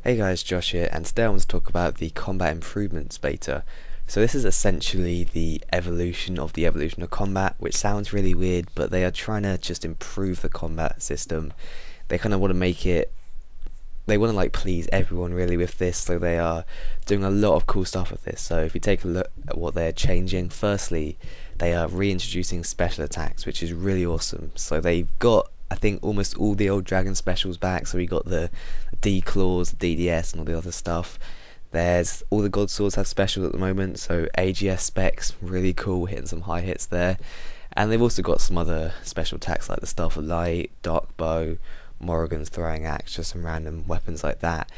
Hey guys, Josh here, and today I want to talk about the combat improvements beta. So this is essentially the evolution of combat, which sounds really weird, but they are trying to just improve the combat system. They kind of want to make it, they want to like please everyone really with this, so they are doing a lot of cool stuff with this. So if you take a look at what they're changing, firstly, they are reintroducing special attacks, which is really awesome. So they've got, I think, almost all the old dragon specials back. So we got the D claws, the DDS, and all the other stuff. There's all the god swords have specials at the moment, so AGS specs, really cool, hitting some high hits there. And they've also got some other special attacks like the Staff of Light, Dark Bow, Morrigan's Throwing Axe, just some random weapons like that.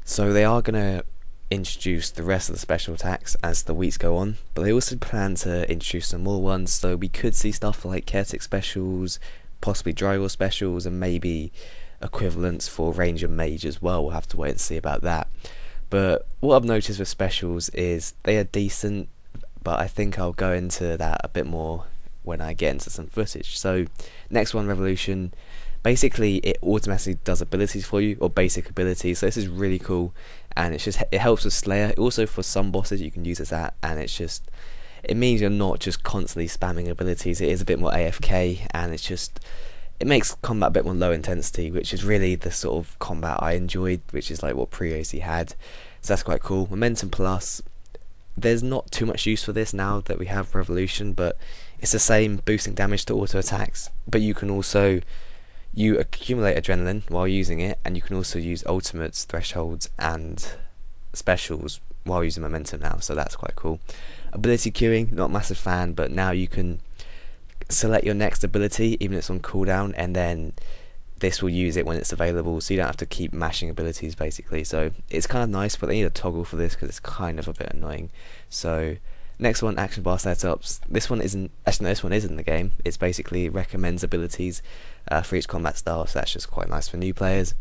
So they are going to introduce the rest of the special attacks as the weeks go on, but they also plan to introduce some more ones, so we could see stuff like Chaotic specials, possibly Drywall specials, and maybe equivalents for Ranger Mage as well. We'll have to wait and see about that. But what I've noticed with specials is they are decent, but I think I'll go into that a bit more when I get into some footage. So next one, Revolution. Basically it automatically does abilities for you, or basic abilities, so this is really cool, and it helps with Slayer. Also for some bosses you can use this at, and it means you're not just constantly spamming abilities. It is a bit more AFK, and it makes combat a bit more low intensity, which is really the sort of combat I enjoyed, which is like what pre-OC had. So that's quite cool. Momentum Plus, there's not too much use for this now that we have Revolution, but it's the same, boosting damage to auto attacks, but you can also accumulate adrenaline while using it, and you can also use ultimates, thresholds, and specials while using momentum now, so that's quite cool. Ability queuing, not a massive fan, but now you can select your next ability even if it's on cooldown, and then this will use it when it's available, so you don't have to keep mashing abilities basically. So it's kind of nice, but they need a toggle for this because it's kind of a bit annoying. So next one, action bar setups. This one isn't, actually no, this one is in the game. It's basically recommends abilities for each combat style, so that's just quite nice for new players.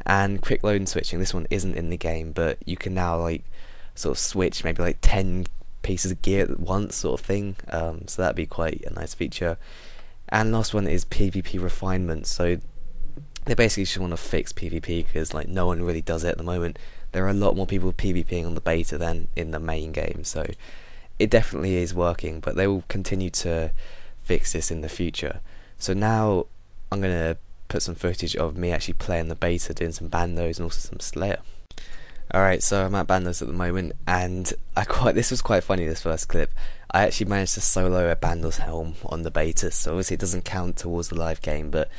And quick load and switching, this one isn't in the game, but you can now like sort of switch maybe like 10 pieces of gear at once, sort of thing. So that'd be quite a nice feature. And last one is PvP refinement. So they basically just want to fix PvP because like no one really does it at the moment. There are a lot more people PvPing on the beta than in the main game, so it definitely is working, but they will continue to fix this in the future. So now I'm gonna put some footage of me actually playing the beta, doing some bandos and also some Slayer. Alright, so I'm at bandos at the moment, and this was quite funny, this first clip. I actually managed to solo a bandos helm on the beta, so obviously it doesn't count towards the live game, but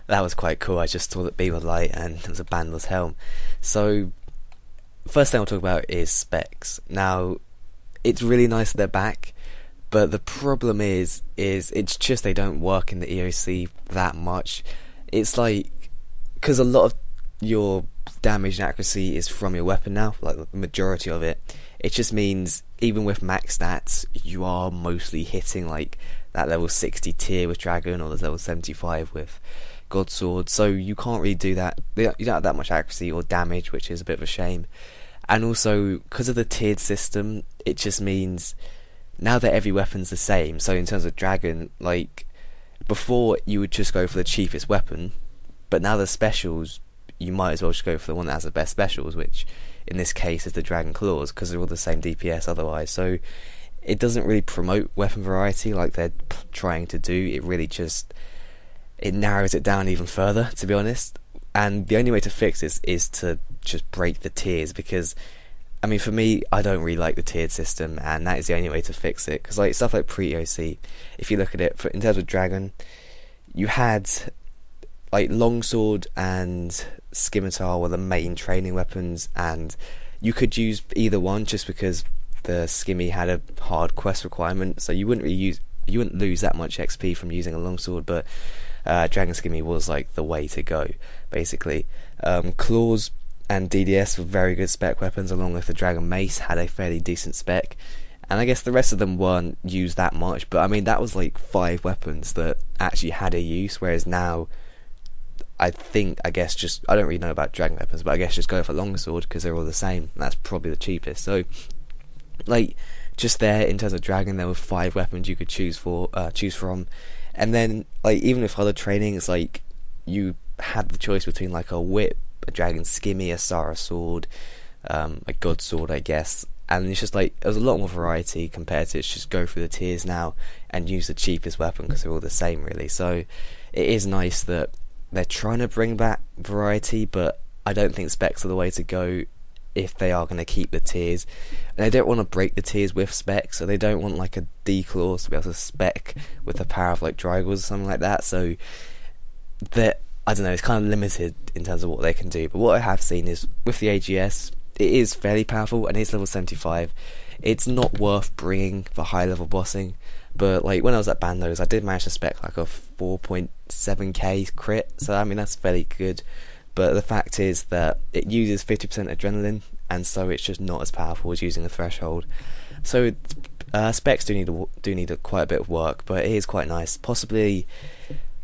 that was quite cool. I just saw that beam of light and it was a bandos helm. So first thing I'll talk about is specs. Now it's really nice that they're back, but the problem is it's just they don't work in the EOC that much. It's like, because a lot of your damage and accuracy is from your weapon now, like the majority of it. It just means even with max stats you are mostly hitting like that level 60 tier with Dragon, or the level 75 with God Sword, so you can't really do that. You don't have that much accuracy or damage, which is a bit of a shame. And also because of the tiered system, it just means now that every weapon's the same. So in terms of Dragon, like before you would just go for the cheapest weapon, but now the specials, you might as well just go for the one that has the best specials, which in this case is the Dragon Claws, because they're all the same DPS otherwise. So it doesn't really promote weapon variety like they're trying to do. It really just, it narrows it down even further, to be honest. And the only way to fix this is to just break the tiers, because I mean, for me, I don't really like the tiered system, and that is the only way to fix it. Because like stuff like pre-OC, if you look at it in terms of Dragon, you had like Longsword and Scimitar were the main training weapons, and you could use either one just because the Skimmy had a hard quest requirement, so you wouldn't lose that much XP from using a Longsword, but Dragon Skimmy was like the way to go basically. Claws and DDS were very good spec weapons, along with the Dragon Mace had a fairly decent spec, and I guess the rest of them weren't used that much, but I mean that was like 5 weapons that actually had a use, whereas now I guess just, I don't really know about Dragon weapons, but I guess just go for Longsword because they're all the same, and that's probably the cheapest. So like just there in terms of Dragon, there were 5 weapons you could choose from, and then like even with other training, it's like you had the choice between like a whip, a dragon skimmy, a Sara sword, a god sword, I guess. And it's just like there's a lot more variety compared to just go through the tiers now and use the cheapest weapon because they're all the same really. So it is nice that they're trying to bring back variety, but I don't think specs are the way to go if they are going to keep the tiers. And they don't want to break the tiers with specs, so they don't want like a D-Claws to be able to spec with the power of like Drygles or something like that. So that, I don't know, it's kind of limited in terms of what they can do. But what I have seen is with the AGS, it is fairly powerful and it's level 75. It's not worth bringing for high level bossing, but like when I was at Bandos I did manage to spec like a 4.7k crit, so I mean that's fairly good. But the fact is that it uses 50% adrenaline, and so it's just not as powerful as using a threshold. So specs do need quite a bit of work, but it is quite nice. Possibly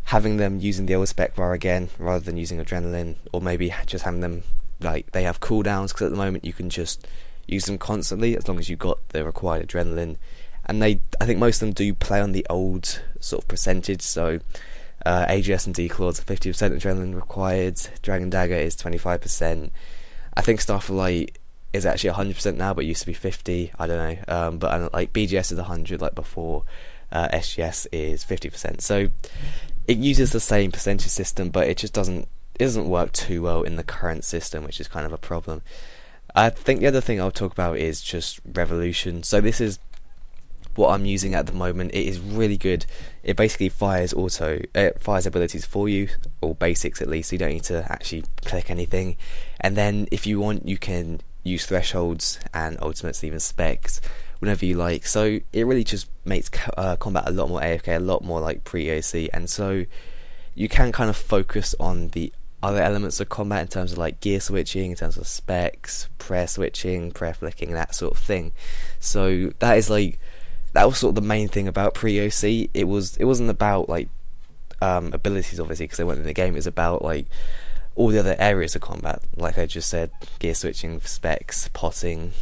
having them using the old spec bar again rather than using adrenaline, or maybe just having them like they have cooldowns, because at the moment you can just use them constantly as long as you've got the required adrenaline. And I think most of them do play on the old sort of percentage, so AGS and D-Claws are 50% adrenaline required, Dragon Dagger is 25%, I think Starflight is actually 100% now, but it used to be 50, I don't know, but like BGS is 100 like before, SGS is 50%, so it uses the same percentage system, but it just doesn't work too well in the current system, which is kind of a problem. I think the other thing I'll talk about is just Revolution. So this is what I'm using at the moment. It is really good. It basically fires abilities for you, or basics at least, so you don't need to actually click anything. And then if you want, you can use thresholds and ultimates, even specs, whenever you like. So it really just makes combat a lot more AFK, a lot more like pre-OC, and so you can kind of focus on the other elements of combat in terms of like gear switching, in terms of specs, prayer switching, prayer flicking, that sort of thing. So that was sort of the main thing about pre-OC. It wasn't about like abilities, obviously, because they weren't in the game. It was about like all the other areas of combat, like I just said, gear switching, specs, potting,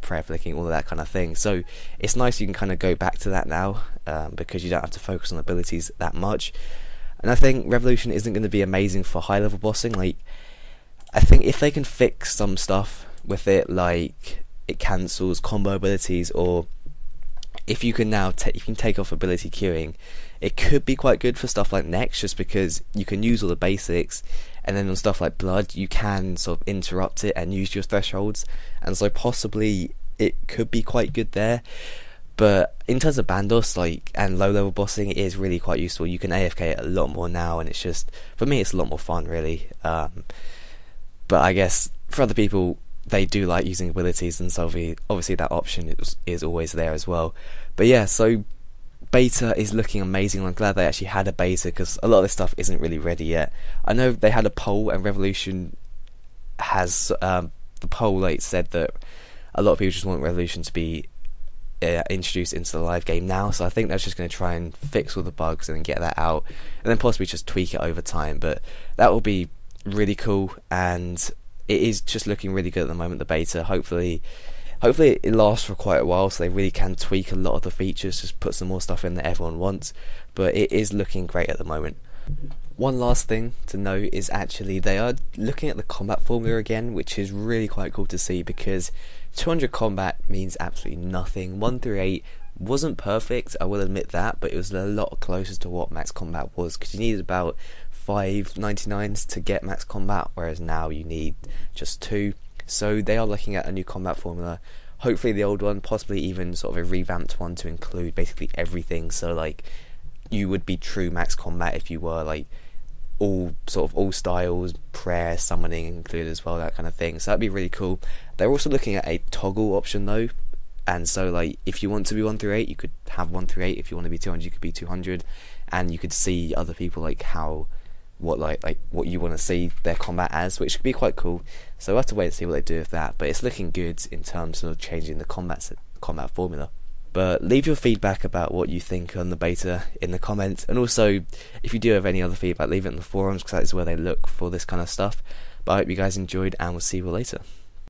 prayer flicking, all of that kind of thing. So it's nice you can kind of go back to that now, because you don't have to focus on abilities that much. And I think Revolution isn't going to be amazing for high level bossing. Like, I think if they can fix some stuff with it, like it cancels combo abilities, or if you can now you can take off ability queuing, it could be quite good for stuff like Next, just because you can use all the basics, and then on stuff like Blood you can sort of interrupt it and use your thresholds, and so possibly it could be quite good there. But in terms of Bandos, like, and low level bossing, it is really quite useful. You can AFK it a lot more now, and it's just, for me, it's a lot more fun, really. But I guess for other people, they do like using abilities, and so obviously that option is always there as well. But yeah, so beta is looking amazing. I'm glad they actually had a beta, because a lot of this stuff isn't really ready yet. I know they had a poll, and Revolution has the poll like said that a lot of people just want Revolution to be introduced into the live game now, so I think that's just going to try and fix all the bugs and then get that out, and then possibly just tweak it over time. But that will be really cool, and it is just looking really good at the moment, the beta. Hopefully it lasts for quite a while, so they really can tweak a lot of the features, just put some more stuff in that everyone wants. But it is looking great at the moment. One last thing to note is actually they are looking at the combat formula again, which is really quite cool to see, because 200 combat means absolutely nothing. 1 through 8 wasn't perfect, I will admit that, but it was a lot closer to what max combat was, because you needed about 5 99s to get max combat, whereas now you need just 2. So they are looking at a new combat formula, hopefully the old one, possibly even sort of a revamped one to include basically everything. So like you would be true max combat if you were like all styles, prayer, summoning included as well, that kind of thing. So that'd be really cool. They're also looking at a toggle option though, and so like if you want to be 1 through 8, you could have 1 through 8. If you want to be 200, you could be 200, and you could see other people like what you want to see their combat as, which could be quite cool. So we'll have to wait and see what they do with that, but it's looking good in terms of changing the combat formula. But leave your feedback about what you think on the beta in the comments, and also if you do have any other feedback, leave it in the forums, because that is where they look for this kind of stuff. But I hope you guys enjoyed, and we'll see you all later.